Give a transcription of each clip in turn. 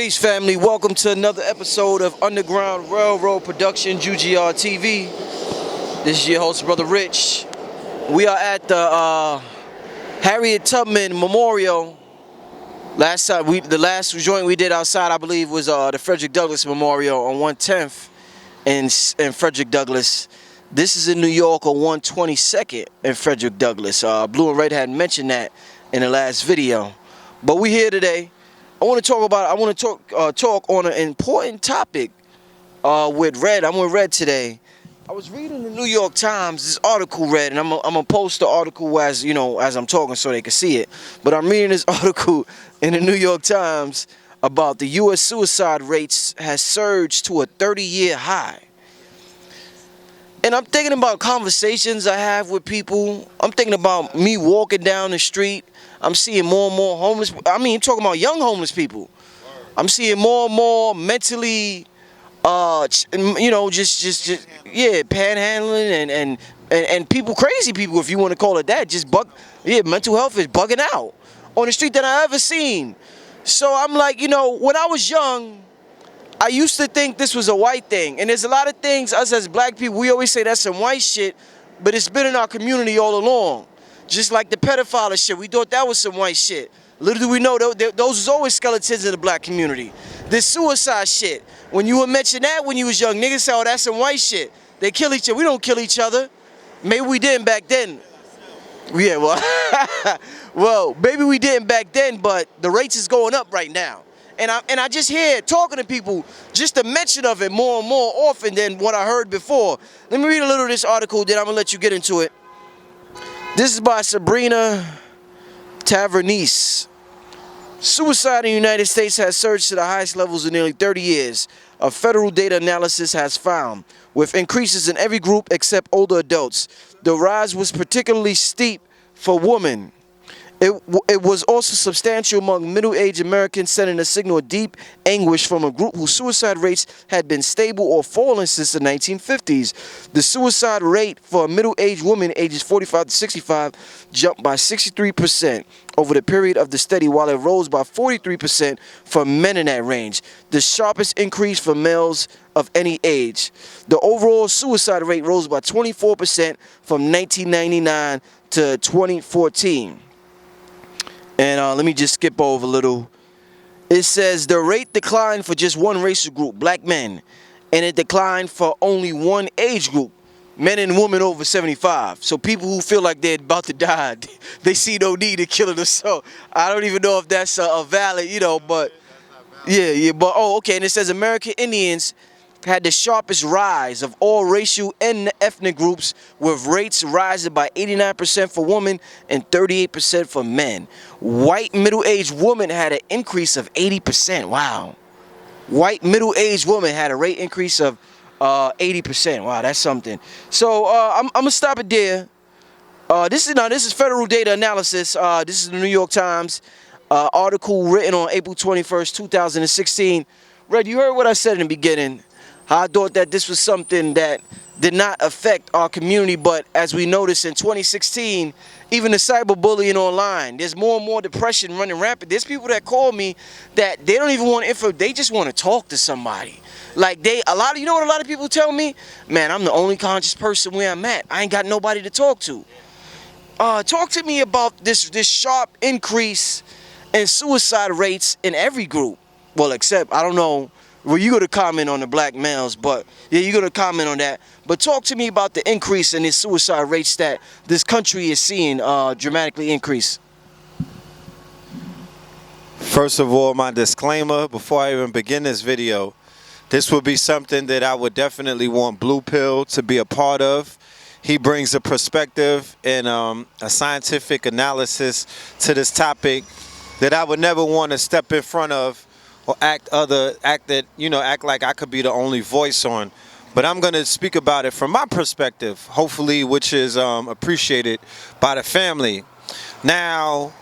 Peace, family. Welcome to another episode of Underground Railroad Productions, UGR TV. This is your host, Brother Rich. We are at the Harriet Tubman Memorial. The last joint we did outside, I believe, was the Frederick Douglass Memorial on 110th in Frederick Douglass. This is in New York on 122nd in Frederick Douglass. Blue and Red had mentioned that in the last video, but we here today. I want to talk on an important topic with Red. I'm with Red today. I was reading the New York Times, this article, Red, and I'm gonna post the article as I'm talking so they can see it. But I'm reading this article in the New York Times about the U.S. suicide rates has surged to a 30-year high. And I'm thinking about conversations I have with people. I'm thinking about me walking down the street. I'm seeing more and more homeless. I mean, I'm talking about young homeless people. I'm seeing more and more mentally, just panhandling and people, crazy people, if you want to call it that. Mental health is bugging out on the street that I ever seen. So I'm like, when I was young, I used to think this was a white thing. And there's a lot of things, us as black people, we always say that's some white shit, but it's been in our community all along. Just like the pedophile shit, we thought that was some white shit. Little do we know, those was always skeletons in the black community. This suicide shit, when you would mention that when you was young, niggas say, oh, that's some white shit. They kill each other. We don't kill each other. Maybe we didn't back then. Yeah, well, maybe we didn't back then, but the rates is going up right now. And I just hear talking to people, just the mention of it more and more often than what I heard before. Let me read a little of this article, then I'm gonna let you get into it. This is by Sabrina Tavernese. Suicide in the United States has surged to the highest levels in nearly 30 years. A federal data analysis has found, with increases in every group except older adults. The rise was particularly steep for women. It was also substantial among middle-aged Americans, sending a signal of deep anguish from a group whose suicide rates had been stable or fallen since the 1950s. The suicide rate for middle-aged women ages 45 to 65 jumped by 63% over the period of the study, while it rose by 43% for men in that range, the sharpest increase for males of any age. The overall suicide rate rose by 24% from 1999 to 2014. And let me just skip over a little. It says the rate declined for just one racial group, black men, and it declined for only one age group, men and women over 75. So people who feel like they're about to die, they see no need to killing themselves. I don't even know if that's a valid, but yeah. But okay. And it says American Indians had the sharpest rise of all racial and ethnic groups, with rates rising by 89% for women and 38% for men. White middle-aged women had an increase of 80%. Wow. White middle-aged women had a rate increase of 80%. Wow, that's something. So I'm gonna stop it there. This is federal data analysis. This is the New York Times article written on April 21st, 2016. Red, you heard what I said in the beginning. I thought that this was something that did not affect our community, but as we noticed in 2016, even the cyberbullying online, there's more and more depression running rampant. There's people that call me that they don't even want info, they just want to talk to somebody. Like you know what a lot of people tell me? Man, I'm the only conscious person where I'm at. I ain't got nobody to talk to. Talk to me about this sharp increase in suicide rates in every group. Well, except, I don't know, well, you're going to comment on the black males, but yeah, you're going to comment on that. But talk to me about the increase in the suicide rates that this country is seeing dramatically increase. First of all, my disclaimer, before I even begin this video, this would be something that I would definitely want Blue Pill to be a part of. He brings a perspective and a scientific analysis to this topic that I would never want to step in front of or act like I could be the only voice on. But I'm going to speak about it from my perspective, hopefully, which is appreciated by the family. Now,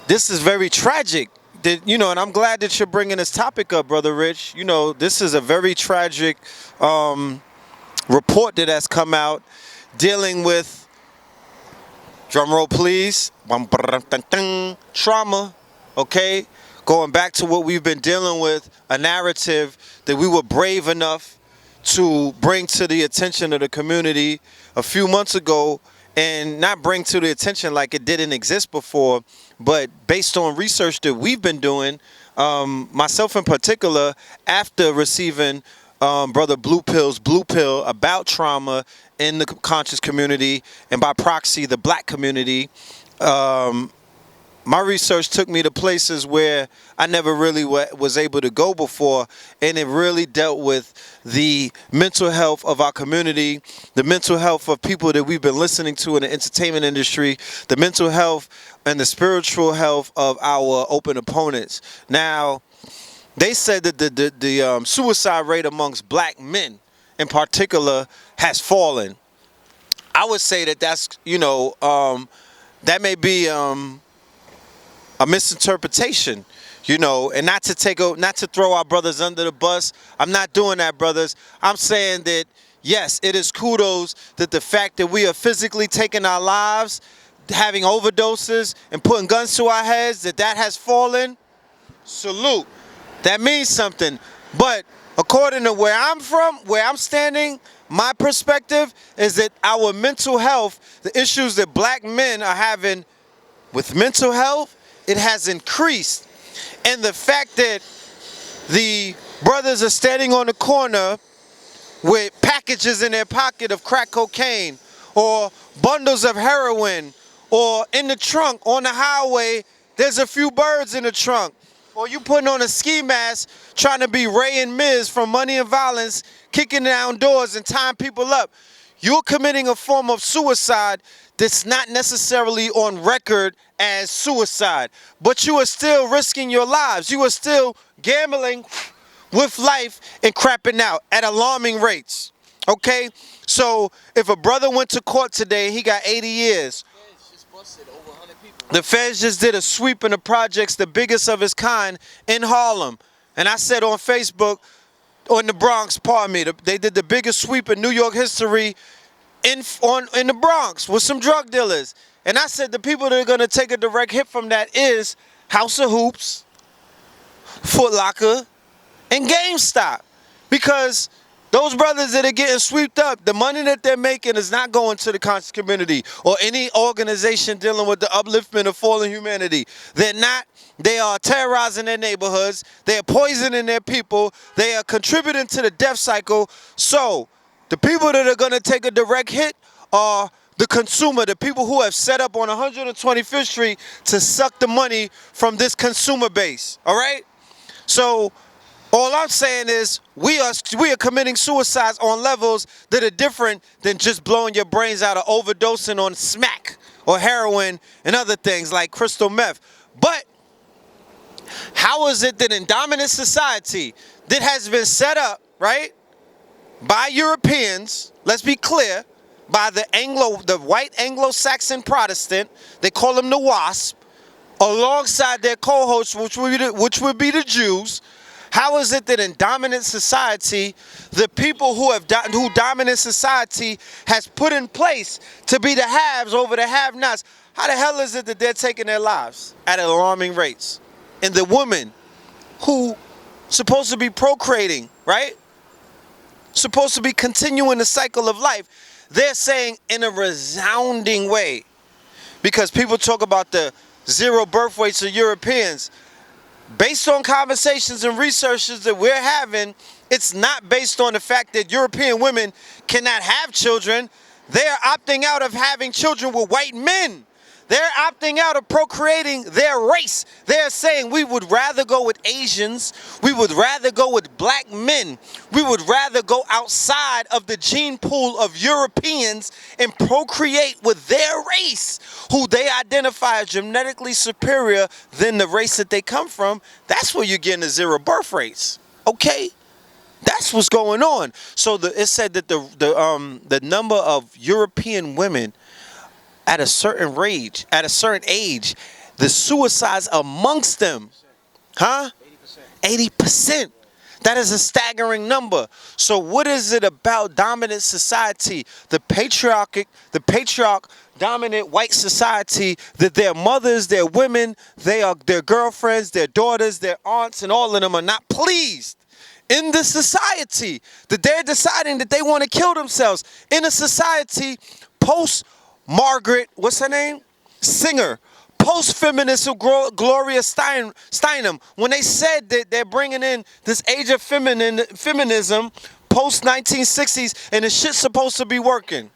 this is very tragic, and I'm glad that you're bringing this topic up, Brother Rich. This is a very tragic report that has come out dealing with, drum roll please, trauma, okay? going back to what we've been dealing with, a narrative that we were brave enough to bring to the attention of the community a few months ago, and not bring to the attention like it didn't exist before, but based on research that we've been doing, myself in particular, after receiving Brother Blue Pill's Blue Pill about trauma in the conscious community and by proxy the black community, my research took me to places where I never really was able to go before, and it really dealt with the mental health of our community, the mental health of people that we've been listening to in the entertainment industry, the mental health and the spiritual health of our open opponents. Now, they said that the suicide rate amongst black men in particular has fallen. I would say that that's, that may be a misinterpretation, and not to throw our brothers under the bus. I'm not doing that, brothers. I'm saying that, yes, it is kudos that the fact that we are physically taking our lives, having overdoses and putting guns to our heads, that has fallen. Salute. That means something. But according to where I'm from, where I'm standing, my perspective is that our mental health, the issues that black men are having with mental health, it has increased. And the fact that the brothers are standing on the corner with packages in their pocket of crack cocaine or bundles of heroin, or in the trunk on the highway, there's a few birds in the trunk. Or you putting on a ski mask trying to be Ray and Miz from Money and Violence, kicking down doors and tying people up. You're committing a form of suicide that's not necessarily on record as suicide, but you are still risking your lives. You are still gambling with life and crapping out at alarming rates. Okay? So if a brother went to court today, he got 80 years. The feds just did a sweep in the projects, the biggest of its kind in Harlem. And I said on Facebook, or in the Bronx, pardon me, they did the biggest sweep in New York history in the Bronx with some drug dealers. And I said the people that are going to take a direct hit from that is House of Hoops, Foot Locker, and GameStop. Because those brothers that are getting swept up, the money that they're making is not going to the conscious community or any organization dealing with the upliftment of fallen humanity. They're not. They are terrorizing their neighborhoods. They are poisoning their people. They are contributing to the death cycle. So the people that are going to take a direct hit are the consumer, the people who have set up on 125th Street to suck the money from this consumer base. All right? So all I'm saying is we are committing suicides on levels that are different than just blowing your brains out or overdosing on smack or heroin and other things like crystal meth. But how is it that in dominant society that has been set up, right, by Europeans, let's be clear, by the white Anglo-Saxon Protestant, they call them the WASP, alongside their co-hosts, which would be the Jews. How is it that in dominant society, the people who dominant society has put in place to be the haves over the have-nots, how the hell is it that they're taking their lives at alarming rates? And the women who supposed to be procreating, right? Supposed to be continuing the cycle of life, they're saying in a resounding way, because people talk about the zero birth rates of Europeans. Based on conversations and researches that we're having, it's not based on the fact that European women cannot have children. They're opting out of having children with white men. They're opting out of procreating their race. They're saying we would rather go with Asians. We would rather go with black men. We would rather go outside of the gene pool of Europeans and procreate with their race, who they identify as genetically superior than the race that they come from. That's where you're getting the zero birth rates. Okay? That's what's going on. So it said that the number of European women at a certain age, the suicides amongst them, 80%. That is a staggering number. So what is it about dominant society, the patriarch dominant white society, that their mothers, their women, their girlfriends, their daughters, their aunts, and all of them are not pleased in this society, that they're deciding that they want to kill themselves in a society post Margaret, what's her name? Singer, post-feminist Gloria Steinem, when they said that they're bringing in this age of feminism post-1960s and the shit's supposed to be working.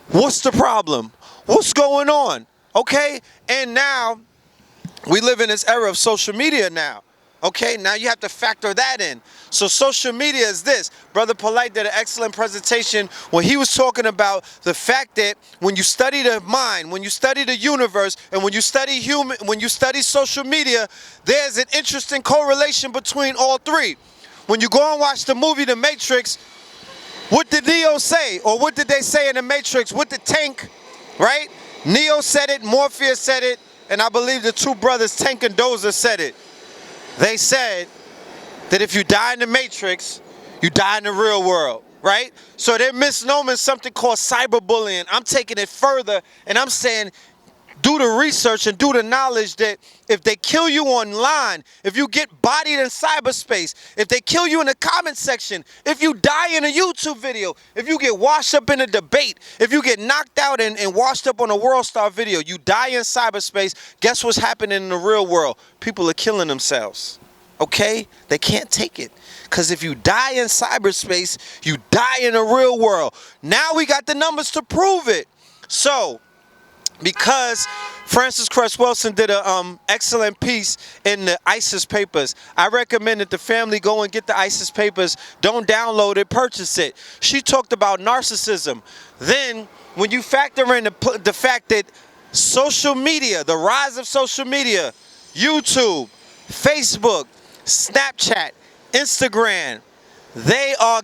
What's the problem? What's going on? Okay? And now we live in this era of social media now. Okay, now you have to factor that in. So social media is this. Brother Polite did an excellent presentation when he was talking about the fact that when you study the mind, when you study the universe, and when you study social media, there's an interesting correlation between all three. When you go and watch the movie The Matrix, what did Neo say? Or what did they say in The Matrix? What did Tank, right? Neo said it, Morpheus said it, and I believe the two brothers, Tank and Dozer, said it. They said that if you die in the Matrix, you die in the real world, right? So they're misnoming something called cyberbullying. I'm taking it further, and I'm saying do the research and do the knowledge that if they kill you online, if you get bodied in cyberspace, if they kill you in the comment section, if you die in a YouTube video, if you get washed up in a debate, if you get knocked out and washed up on a World Star video, you die in cyberspace, guess what's happening in the real world? People are killing themselves, okay? They can't take it. Because if you die in cyberspace, you die in the real world. Now we got the numbers to prove it. So, because Frances Cress Welsing did an excellent piece in the ISIS papers, I recommend that the family go and get the ISIS papers. Don't download it, purchase it. She talked about narcissism. Then, when you factor in the fact that social media, the rise of social media, YouTube, Facebook, Snapchat, Instagram, they are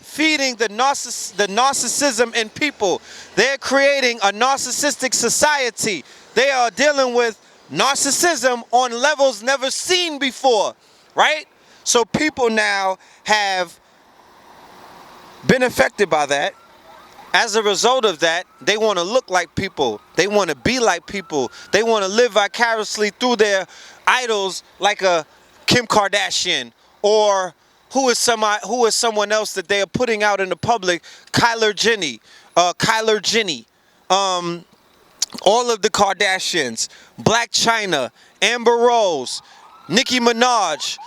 feeding the narcissism in people. They're creating a narcissistic society. They are dealing with narcissism on levels never seen before, right? So people now have been affected by that. As a result of that, they want to look like people. They want to be like people. They want to live vicariously through their idols, like a Kim Kardashian, or who is someone else that they are putting out in the public, Kylie Jenner, all of the Kardashians, Blac Chyna, Amber Rose, Nicki Minaj,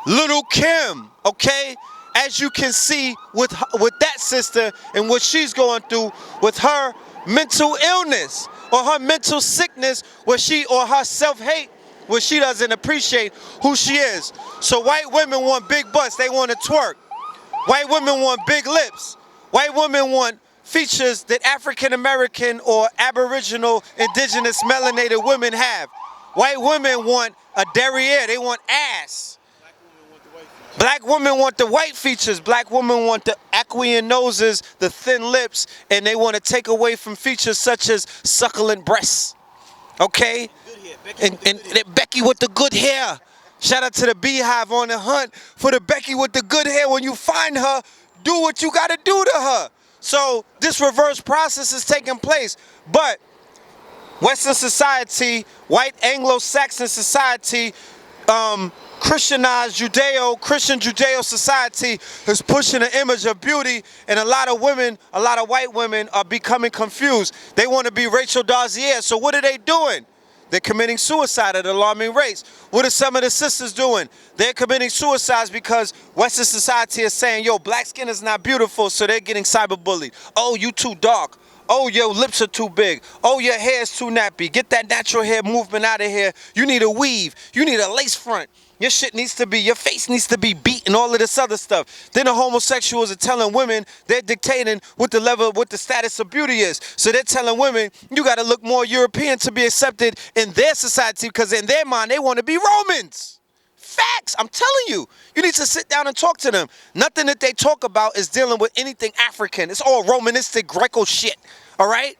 Little Kim, okay? As you can see with that sister and what she's going through with her mental illness or her mental sickness or her self-hate, where she doesn't appreciate who she is. So white women want big butts, they want to twerk. White women want big lips. White women want features that African American or Aboriginal, indigenous, melanated women have. White women want a derriere, they want ass. Black women want the white features. Black women want the aquiline noses, the thin lips, and they want to take away from features such as succulent breasts. Okay? And Becky with the good hair. Shout out to the Beehive on the hunt for the Becky with the good hair. When you find her, do what you got to do to her. So this reverse process is taking place. But Western society, white Anglo-Saxon society, Christianized Christian Judeo society is pushing an image of beauty, and a lot of white women are becoming confused. They want to be Rachel Dozier. So what are they doing? They're committing suicide at alarming rates. What are some of the sisters doing? They're committing suicides because Western society is saying, yo, black skin is not beautiful, so they're getting cyberbullied. Oh, you too dark. Oh, your lips are too big. Oh, your hair is too nappy. Get that natural hair movement out of here. You need a weave. You need a lace front. Your face needs to be beat and all of this other stuff. Then the homosexuals are telling women they're dictating what the status of beauty is. So they're telling women, you got to look more European to be accepted in their society because in their mind, they want to be Romans. Facts. I'm telling you. You need to sit down and talk to them. Nothing that they talk about is dealing with anything African. It's all Romanistic Greco shit. All right?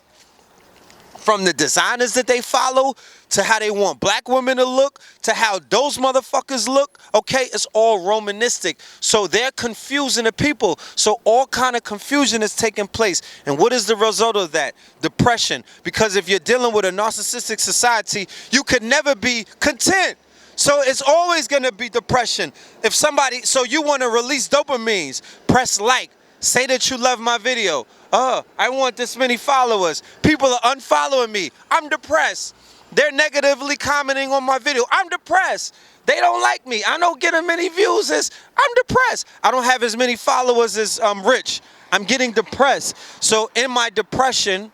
From the designers that they follow, to how they want black women to look, to how those motherfuckers look, okay? It's all Romanistic. So they're confusing the people. So all kind of confusion is taking place. And what is the result of that? Depression. Because if you're dealing with a narcissistic society, you could never be content. So it's always gonna be depression. If somebody, so you wanna release dopamines, press like, say that you love my video. I want this many followers. People are unfollowing me. I'm depressed. They're negatively commenting on my video. I'm depressed. They don't like me. I don't get as many views as, I'm depressed. I don't have as many followers as Rich. I'm getting depressed. So in my depression,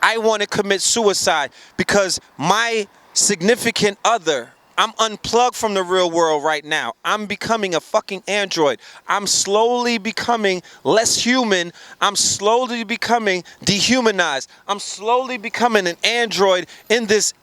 I want to commit suicide because my significant other, I'm unplugged from the real world right now. I'm becoming a fucking android. I'm slowly becoming less human. I'm slowly becoming dehumanized. I'm slowly becoming an android in this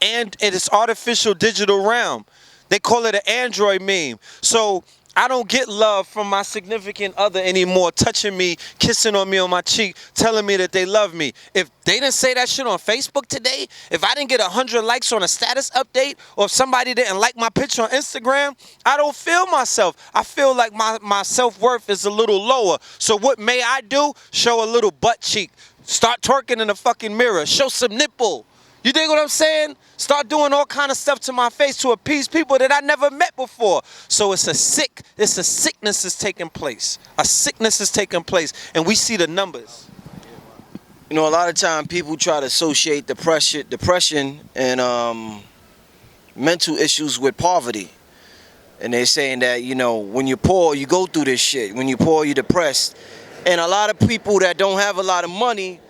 artificial digital realm. They call it an android meme. So I don't get love from my significant other anymore, touching me, kissing on me on my cheek, telling me that they love me. If they didn't say that shit on Facebook today, if I didn't get 100 likes on a status update, or if somebody didn't like my picture on Instagram, I don't feel myself. I feel like my self-worth is a little lower. So what may I do? Show a little butt cheek. Start twerking in the fucking mirror. Show some nipple. You dig what I'm saying? Start doing all kind of stuff to my face to appease people that I never met before. So it's a sickness is taking place. A sickness is taking place, and we see the numbers. You know, a lot of time people try to associate depression and mental issues with poverty. And they're saying that, you know, when you're poor, you go through this shit. When you're poor, you're depressed. And a lot of people that don't have a lot of money,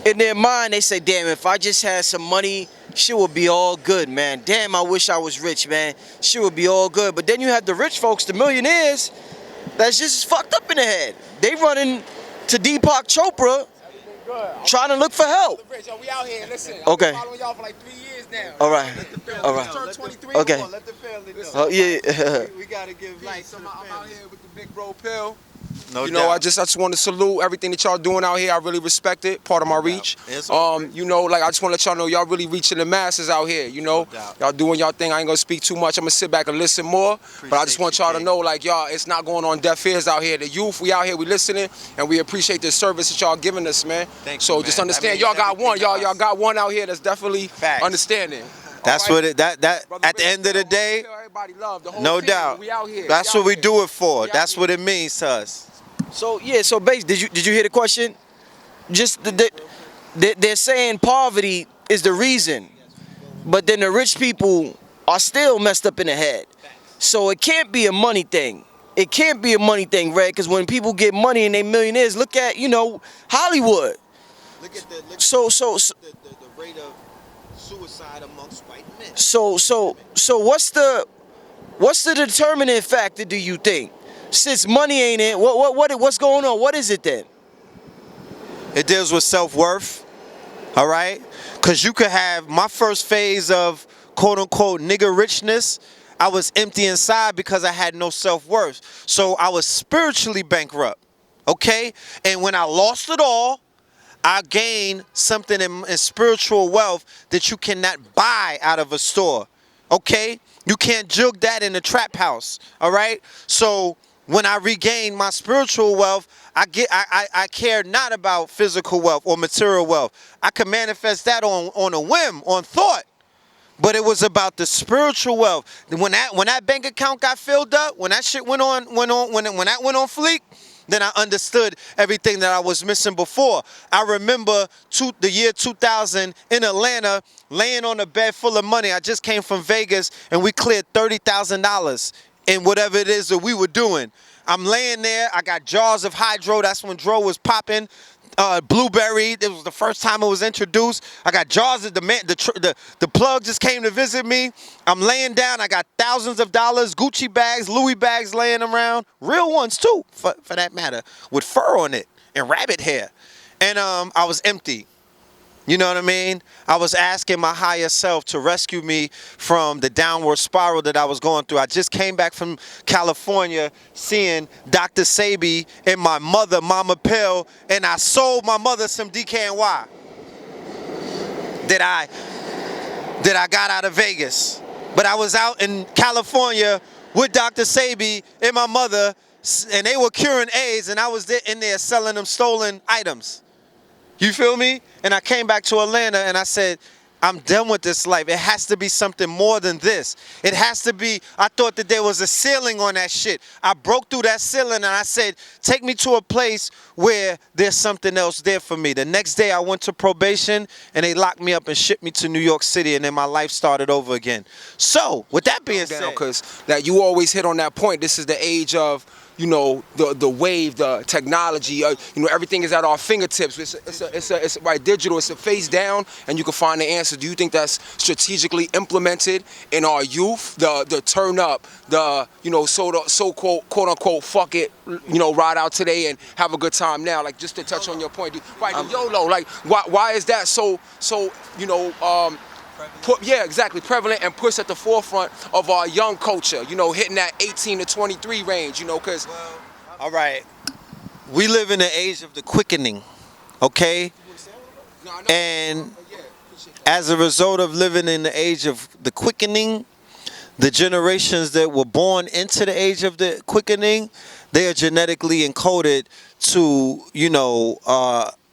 in their mind, they say, damn, if I just had some money, shit would be all good, man. Damn, I wish I was rich, man. Shit would be all good. But then you have the rich folks, the millionaires, that's just fucked up in the head. They running to Deepak Chopra, trying to look for help. Yo, we out here, listen. Okay. I've been following y'all for like 3 years now. All right. All right. Turned 23. Okay. Come on, Let the family know. Oh, yeah. We gotta give life to I'm the out family. here with the big bro pill. No You doubt. know, I just want to salute everything that y'all doing out here. I really respect it. Part of my reach. It's all great. You know, like I just want to let y'all know y'all really reaching the masses out here. You know, doubt. y'all doing y'all thing. I ain't gonna speak too much. I'm gonna sit back and listen more. But I just want y'all to know, like y'all, it's not going on deaf ears out here. The youth, we out here, we listening, and we appreciate the service that y'all giving us, man. Thank so you, just man. understand, That y'all means got one. everything to Y'all us. got one out here that's definitely Facts. understanding. That's All what right? it. That Brother at the end of the day, everybody love the whole no team. doubt. We out here. That's We what out we here. do it for. We out That's here. what it means to us. So, yeah, so basically, did you hear the question? Just they're saying poverty is the reason, but then the rich people are still messed up in the head. So it can't be a money thing. It can't be a money thing, Red, because when people get money and they millionaires, look at, you know, Hollywood. Look at the So rate of suicide amongst white men. So what's the determining factor, do you think? Since money ain't it, what's going on? What is it then? It deals with self-worth, all right? Because you could have my first phase of quote-unquote nigga richness. I was empty inside because I had no self-worth. So I was spiritually bankrupt, okay? And when I lost it all, I gained something in spiritual wealth that you cannot buy out of a store, okay? You can't jug that in a trap house, all right? So when I regain my spiritual wealth, I care not about physical wealth or material wealth. I can manifest that on a whim, on thought. But it was about the spiritual wealth. When that bank account got filled up, when that shit went on fleek, then I understood everything that I was missing before. I remember the year 2000 in Atlanta, laying on a bed full of money. I just came from Vegas and we cleared $30,000 in whatever it is that we were doing. I'm laying there. I got jars of hydro. That's when Dro was popping. Blueberry. It was the first time it was introduced. I got jars of the plug just came to visit me. I'm laying down. I got thousands of dollars, Gucci bags, Louis bags laying around, real ones too, for that matter, with fur on it and rabbit hair. And I was empty. You know what I mean? I was asking my higher self to rescue me from the downward spiral that I was going through. I just came back from California seeing Dr. Sabi and my mother, Mama Pill, and I sold my mother some DKNY. that I got out of Vegas. But I was out in California with Dr. Sebi and my mother, and they were curing AIDS, and I was in there selling them stolen items. You feel me? And I came back to Atlanta and I said, I'm done with this life. It has to be something more than this. It has to be, I thought that there was a ceiling on that shit. I broke through that ceiling and I said, take me to a place where there's something else there for me. The next day I went to probation and they locked me up and shipped me to New York City, and then my life started over again. So, with that being said, because that you always hit on that point, this is the age of, you know, the wave, the technology, you know, everything is at our fingertips. It's right, digital, it's a face down, and you can find the answer. Do you think that's strategically implemented in our youth? The turn up, the, you know, so-called, quote unquote, fuck it, you know, ride out today and have a good time now. Like, just to touch on your point, right, the YOLO, like, why is that so, you know, prevalent and pushed at the forefront of our young culture, you know, hitting that 18 to 23 range, you know, because... all right, we live in the age of the quickening, okay? And as a result of living in the age of the quickening, the generations that were born into the age of the quickening, they are genetically encoded to, you know,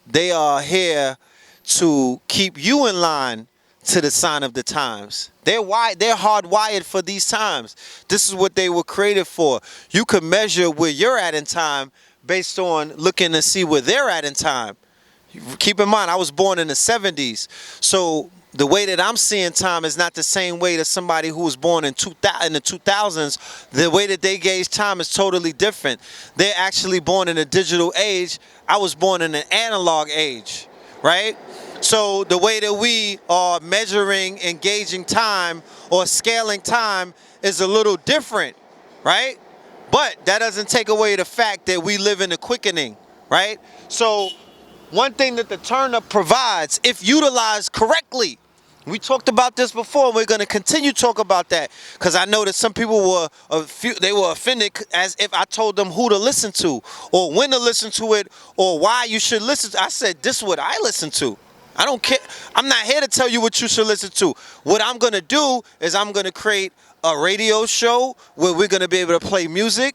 they are here to keep you in line to the sign of the times. They're hardwired for these times. This is what they were created for. You can measure where you're at in time based on looking to see where they're at in time. Keep in mind, I was born in the 70s. So the way that I'm seeing time is not the same way that somebody who was born in the 2000s. The way that they gauge time is totally different. They're actually born in a digital age. I was born in an analog age, right? So the way that we are measuring and gauging time or scaling time is a little different, right? But that doesn't take away the fact that we live in a quickening, right? So one thing that the turn up provides, if utilized correctly, we talked about this before, and we're going to continue to talk about that, because I know that some people were offended as if I told them who to listen to or when to listen to it or why you should listen to. I said, this is what I listen to. I don't care. I'm not here to tell you what you should listen to. What I'm going to do is I'm going to create a radio show where we're going to be able to play music.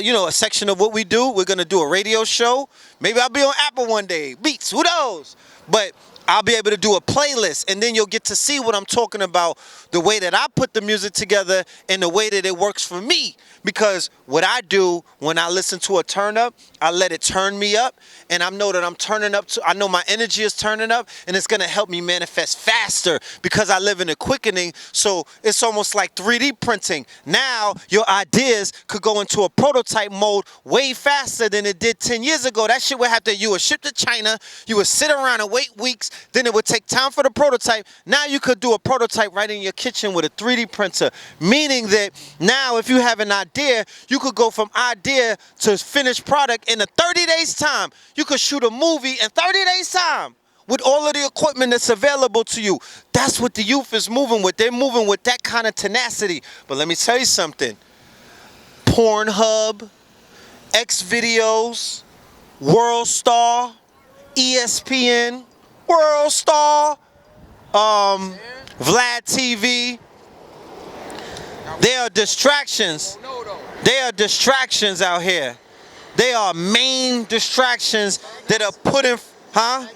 You know, a section of what we do. We're going to do a radio show. Maybe I'll be on Apple one day. Beats, who knows? But I'll be able to do a playlist, and then you'll get to see what I'm talking about, the way that I put the music together and the way that it works for me. Because what I do when I listen to a turn up, I let it turn me up, and I know that I'm turning up I know my energy is turning up, and it's gonna help me manifest faster because I live in a quickening. So it's almost like 3D printing. Now your ideas could go into a prototype mode way faster than it did 10 years ago. That shit would have to, you would ship to China, you would sit around and wait weeks, then it would take time for the prototype. Now you could do a prototype right in your kitchen with a 3D printer, meaning that now if you have an idea, you could go from idea to finished product in a 30 days time. You could shoot a movie in 30 days time with all of the equipment that's available to you. That's what the youth is moving with. They're moving with that kind of tenacity. But let me tell you something. Pornhub, Xvideos, WorldStar, ESPN, WorldStar, Vlad TV. They are distractions. They are distractions out here. They are main distractions that are put in. Huh?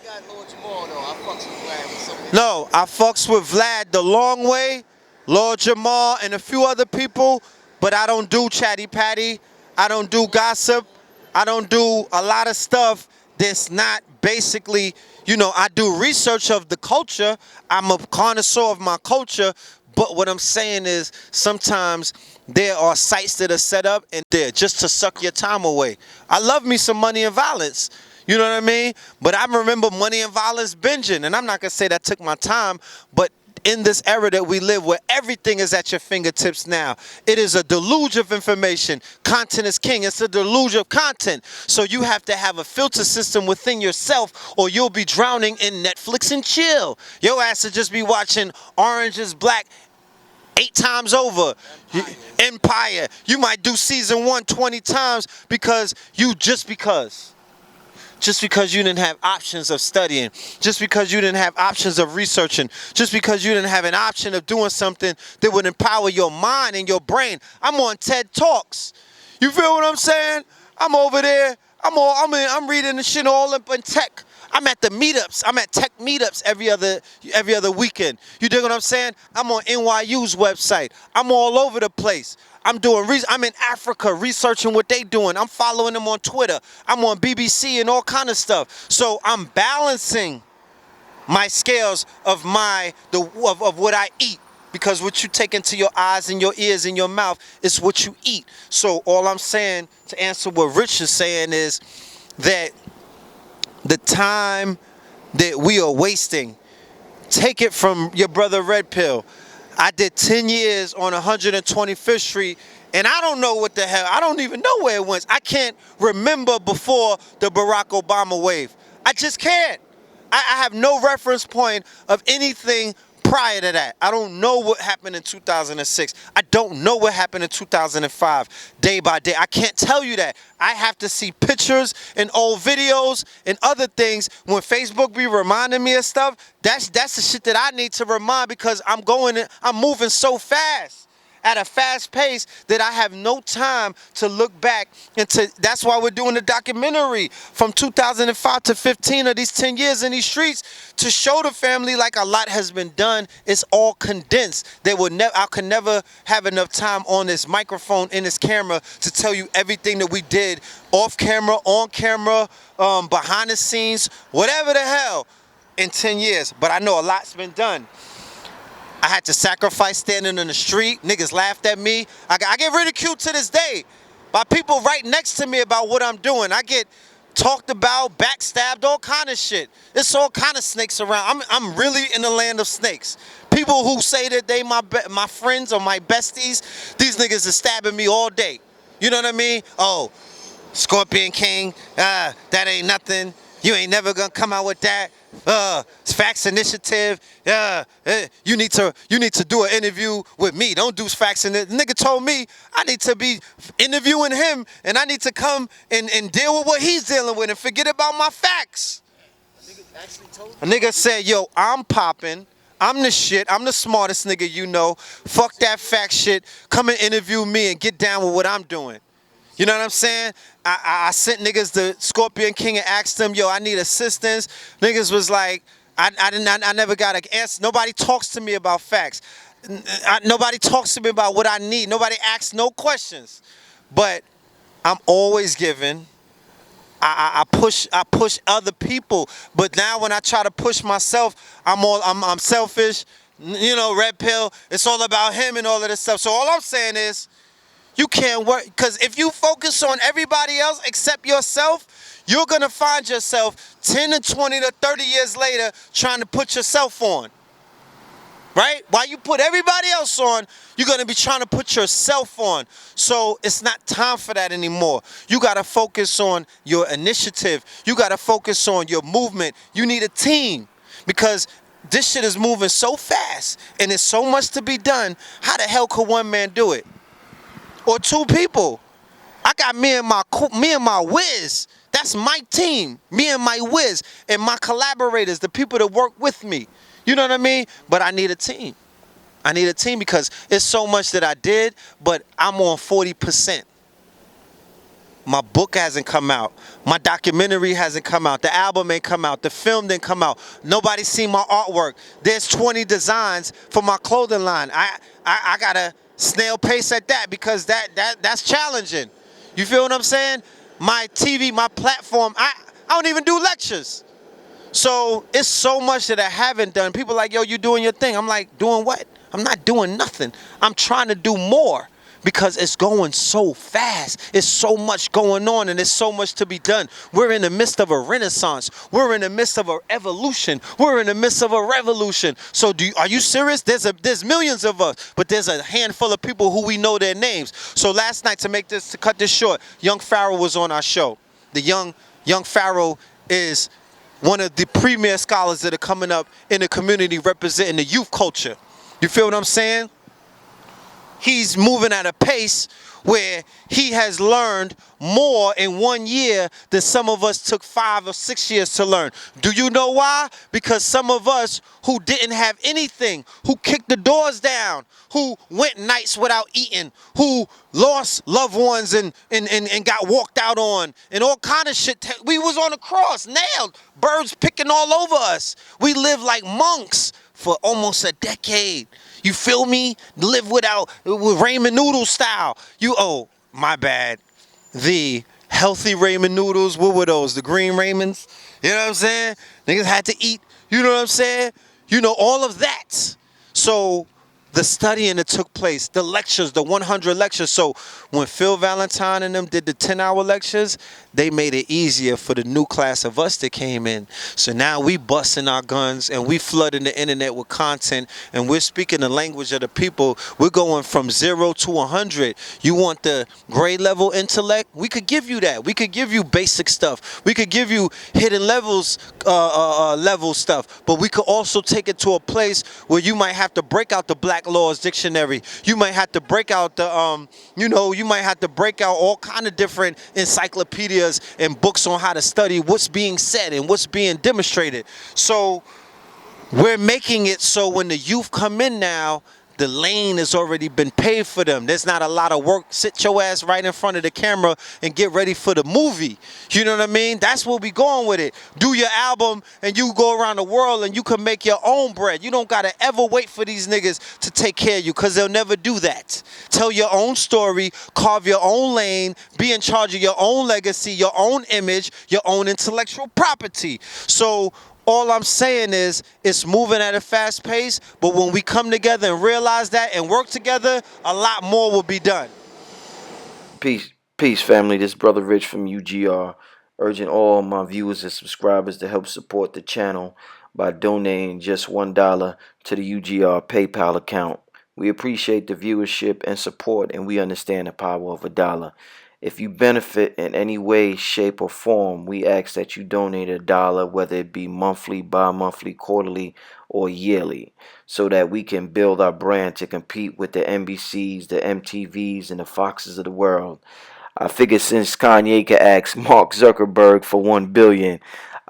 No, I fucks with Vlad the long way, Lord Jamal, and a few other people, but I don't do chatty patty. I don't do gossip. I don't do a lot of stuff that's not basically, you know, I do research of the culture. I'm a connoisseur of my culture. But what I'm saying is sometimes there are sites that are set up and there just to suck your time away. I love me some Money and Violence. You know what I mean? But I remember Money and Violence binging. And I'm not going to say that took my time. But in this era that we live where everything is at your fingertips now, it is a deluge of information. Content is king. It's a deluge of content. So you have to have a filter system within yourself or you'll be drowning in Netflix and chill. Your ass will just be watching Orange is Black 8 times over. Empire. You might do season 1 20 times because. just because you didn't have options of studying, just because you didn't have options of researching, just because you didn't have an option of doing something that would empower your mind and your brain. I'm on TED Talks. You feel what I'm saying? I'm over there. I'm reading the shit all up in tech. I'm at the meetups. I'm at tech meetups every other weekend. You dig what I'm saying? I'm on NYU's website. I'm all over the place. I'm in Africa researching what they doing. I'm following them on Twitter. I'm on BBC and all kind of stuff. So I'm balancing my scales of what I eat. Because what you take into your eyes and your ears and your mouth is what you eat. So all I'm saying to answer what Rich is saying is that the time that we are wasting, take it from your brother Red Pill. I did 10 years on 125th Street, and I don't know what the hell. I don't even know where it went. I can't remember before the Barack Obama wave. I just can't. I have no reference point of anything prior to that. I don't know what happened in 2006. I don't know what happened in 2005, day by day. I can't tell you that. I have to see pictures and old videos and other things. When Facebook be reminding me of stuff, that's the shit that I need to remind, because I'm moving so fast, at a fast pace, that I have no time to look back that's why we're doing the documentary from 2005 to 15 of these 10 years in these streets, to show the family like a lot has been done. It's all condensed. I could never have enough time on this microphone, in this camera, to tell you everything that we did off camera, on camera, behind the scenes, whatever the hell, in 10 years. But I know a lot's been done. I had to sacrifice standing in the street. Niggas laughed at me. I get ridiculed to this day by people right next to me about what I'm doing. I get talked about, backstabbed, all kind of shit. There's all kind of snakes around. I'm really in the land of snakes. People who say that they my friends or my besties, these niggas are stabbing me all day. You know what I mean? Oh, Scorpion King, that ain't nothing. You ain't never gonna come out with that. It's Facts Initiative. You need to do an interview with me. Don't do Facts Initiative. The nigga told me I need to be interviewing him, and I need to come and deal with what he's dealing with and forget about my facts. A nigga said, yo, I'm popping. I'm the shit. I'm the smartest nigga you know. Fuck that fact shit. Come and interview me and get down with what I'm doing. You know what I'm saying? I sent niggas to Scorpion King and asked them, yo, I need assistance. Niggas was like, I never got an answer. Nobody talks to me about facts. Nobody talks to me about what I need. Nobody asks no questions. But I'm always giving. I push other people. But now when I try to push myself, I'm selfish. You know, Red Pill, it's all about him and all of this stuff. So all I'm saying is, you can't work, because if you focus on everybody else except yourself, you're going to find yourself 10 to 20 to 30 years later trying to put yourself on. Right? While you put everybody else on, you're going to be trying to put yourself on. So it's not time for that anymore. You got to focus on your initiative. You got to focus on your movement. You need a team, because this shit is moving so fast and there's so much to be done. How the hell could one man do it? Or two people? I got me and my whiz. That's my team. Me and my whiz and my collaborators, the people that work with me. You know what I mean? But I need a team. I need a team because it's so much that I did, but I'm on 40%. My book hasn't come out. My documentary hasn't come out. The album ain't come out. The film didn't come out. Nobody's seen my artwork. There's 20 designs for my clothing line. I gotta snail pace at that, because that's challenging. You feel what I'm saying? My TV, my platform, I don't even do lectures. So it's so much that I haven't done. People are like, yo, you doing your thing. I'm like, doing what? I'm not doing nothing. I'm trying to do more, because it's going so fast. It's so much going on, and there's so much to be done. We're in the midst of a renaissance. We're in the midst of an evolution. We're in the midst of a revolution. So are you serious? There's millions of us, but there's a handful of people who we know their names. So last night, to cut this short, Young Pharaoh was on our show. The Young Pharaoh is one of the premier scholars that are coming up in the community representing the youth culture. You feel what I'm saying? he's moving at a pace where he has learned more in 1 year than some of us took 5 or 6 years to learn. Do you know why? Because some of us who didn't have anything, who kicked the doors down, who went nights without eating, who lost loved ones and got walked out on and all kind of shit. We was on the cross, nailed, birds picking all over us. We lived like monks for almost a decade. You feel me? Live with ramen noodle style. My bad. The healthy ramen noodles, what were those? The green ramens? You know what I'm saying? Niggas had to eat, you know what I'm saying? You know, all of that. So the studying that took place, the lectures, the 100 lectures. So when Phil Valentine and them did the 10-hour lectures, they made it easier for the new class of us that came in. So now we busting our guns and we flooding the internet with content and we're speaking the language of the people. We're going from 0 to 100. You want the grade level intellect? We could give you that. We could give you basic stuff. We could give you hidden levels, level stuff. But we could also take it to a place where you might have to break out the Black Laws Dictionary. You might have to break out the, you might have to break out all kind of different encyclopedias and books on how to study what's being said and what's being demonstrated. So we're making it so when the youth come in now, the lane has already been paved for them. There's not a lot of work. Sit your ass right in front of the camera and get ready for the movie. You know what I mean? That's where we going with it. Do your album and you go around the world and you can make your own bread. You don't got to ever wait for these niggas to take care of you because they'll never do that. Tell your own story, carve your own lane, be in charge of your own legacy, your own image, your own intellectual property. So all I'm saying is it's moving at a fast pace, but when we come together and realize that and work together, a lot more will be done. Peace, family. This Brother Rich from UGR, urging all my viewers and subscribers to help support the channel by donating just $1 to the UGR PayPal account. We appreciate the viewership and support, and we understand the power of $1. If you benefit in any way, shape, or form, we ask that you donate $1, whether it be monthly, bi-monthly, quarterly, or yearly, so that we can build our brand to compete with the NBCs, the MTVs, and the Foxes of the world. I figure since Kanye could ask Mark Zuckerberg for $1 billion,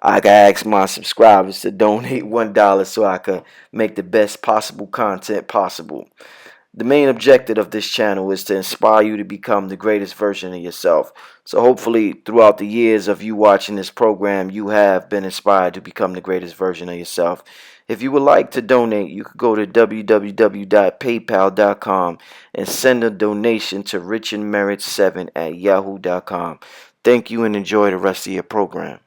I could ask my subscribers to donate $1 so I could make the best possible content possible. The main objective of this channel is to inspire you to become the greatest version of yourself. So hopefully throughout the years of you watching this program, you have been inspired to become the greatest version of yourself. If you would like to donate, you could go to www.paypal.com and send a donation to richandmerit7@yahoo.com. Thank you and enjoy the rest of your program.